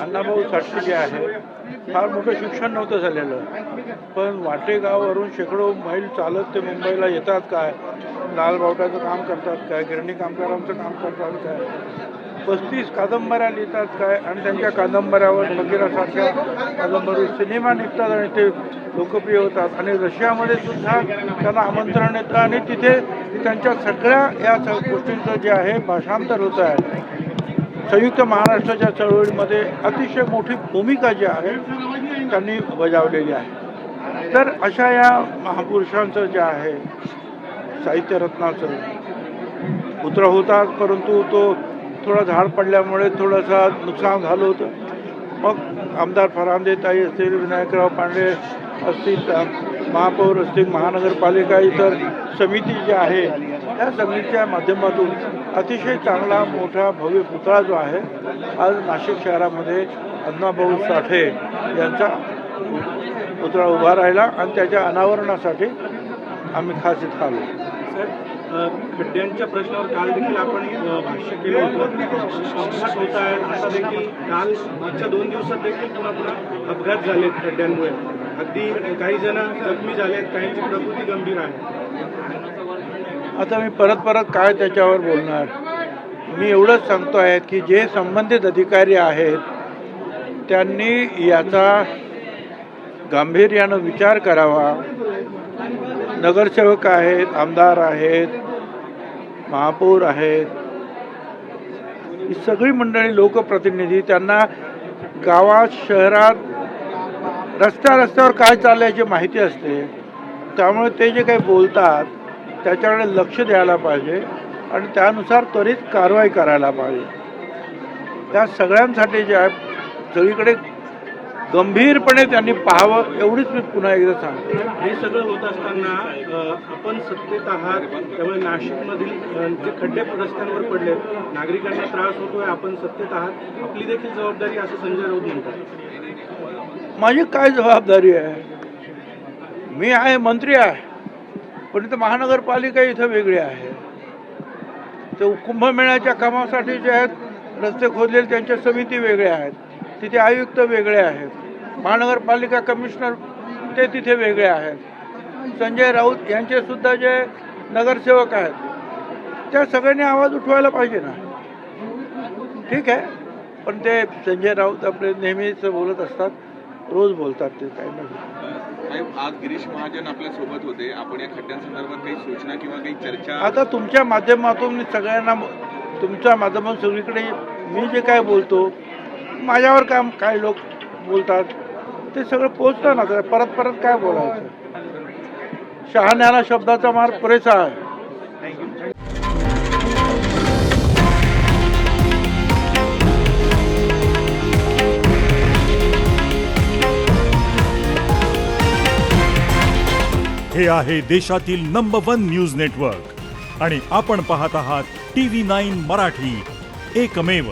अण्णाभाऊ साठे जे आहे फार मोठं शिक्षण नव्हतं झालेलं, पण वाटेगावावरून शेकडो मैल चालत ते मुंबईला येतात काय, लालबावटाचं काम करतात काय, गिरणी कामगारांचं काम करतात काय, 35 कादंबऱ्या लिहितात काय, आणि त्यांच्या कादंबऱ्यावर फकीरासारख्या कादंबरी सिनेमा निघतात आणि ते लोकप्रिय होतात. आणि रशियामध्ये सुद्धा त्यांना आमंत्रण येतं आणि तिथे त्यांच्या सगळ्या या गोष्टींचं जे आहे भाषांतर होतं आहे. संयुक्त महाराष्ट्राच्या चळवळीमध्ये अतिशय मोठी भूमिका जी आहे त्यांनी बजावलेली आहे. तर अशा या महापुरुषांचं जे आहे साहित्यरत्नाचं पुत्र होता, परंतु तो थोडा झाड पडल्यामुळे थोडंसं नुकसान झालं होतं. मग आमदार फरांदेताई असतील, विनायकराव पांडे असतील, महापौर असतील, महानगरपालिका इतर समिती जी आहे त्या समितीच्या माध्यमातून अतिशय चांगला मोठा भव्य पुतळा जो आहे आज नाशिक शहरामध्ये अण्णाभाऊ साठे यांचा पुतळा उभा राहिला आणि त्याच्या अनावरणासाठी आम्ही खास इथं आलो. खड्ड्यांच्या प्रश्नावर काल देखील आपण भाष्य केलं होतं. अपघात होत आहेत आता देखील. काल मागच्या 2 दिवसात देखील पुन्हा अपघात झालेत खड्ड्यांमुळे. अगदी काही जण जखमी झालेत, काहींची प्रकृती गंभीर आहे. आता मी परत काय त्याच्यावर बोलणार. मी एवढंच सांगतो आहे की जे संबंधित अधिकारी आहेत त्यांनी याचा गांभीर्यानं विचार करावा. नगरसेवक आहेत, आमदार आहेत, महापौर आहेत, ही सगळी मंडळी लोकप्रतिनिधी, त्यांना गावात शहरात रस्त्यावर काय चाललं याची माहिती असते. त्यामुळे ते जे काही बोलतात त्याच्याकडे लक्ष द्यायला पाहिजे आणि त्यानुसार त्वरित कारवाई करायला पाहिजे. त्या सगळ्यांसाठी जे आहे सगळीकडे गंभीरपणे त्यांनी पाहावं एवढीच मी पुन्हा एकदा सांगतो. हे सगळं होत असताना आपण सत्तेत आहात, त्यामुळे नाशिकमधील जे खड्डे रस्त्यांवर पडले, नागरिकांना त्रास होतोय, आपण सत्तेत आहात, आपली देखील जबाबदारी असं संजय राऊत म्हणतात. माझी काय जबाबदारी आहे? मी आहे, मंत्री आहे, पण इथं महानगरपालिका इथं वेगळी आहे. ते कुंभमेळ्याच्या कामासाठी जे आहेत रस्ते खोदलेले त्यांच्या समिती वेगळ्या आहेत, तिथे आयुक्त वेगळे आहेत, महानगरपालिका कमिशनर ते तिथे वेगळे आहेत, संजय राऊत यांचे सुद्धा जे नगरसेवक आहेत त्या सगळ्यांनी आवाज उठवायला पाहिजे ना. ठीक आहे, पण ते संजय राऊत आपले नेहमीच बोलत असतात, रोज बोलतात, ते काही नाही. आज गिरीश महाजन आपल्या सोबत होते. आपण या खड्ड्यांसंदर्भात काही सूचना किंवा काही चर्चा? आता तुमच्या माध्यमातून मी सगळ्यांना, तुमच्या माध्यमातून सगळीकडे मी जे काय बोलतो, माझ्यावर काय लोक बोलतात ते सगळं पोचतं ना. परत काय बोलायचं? शहाण्याला शब्दाचा मार पुरेसा आहे. हे आहे देशातील नंबर 1 न्यूज नेटवर्क आणि आपण पाहत आहात TV9 मराठी, एकमेव.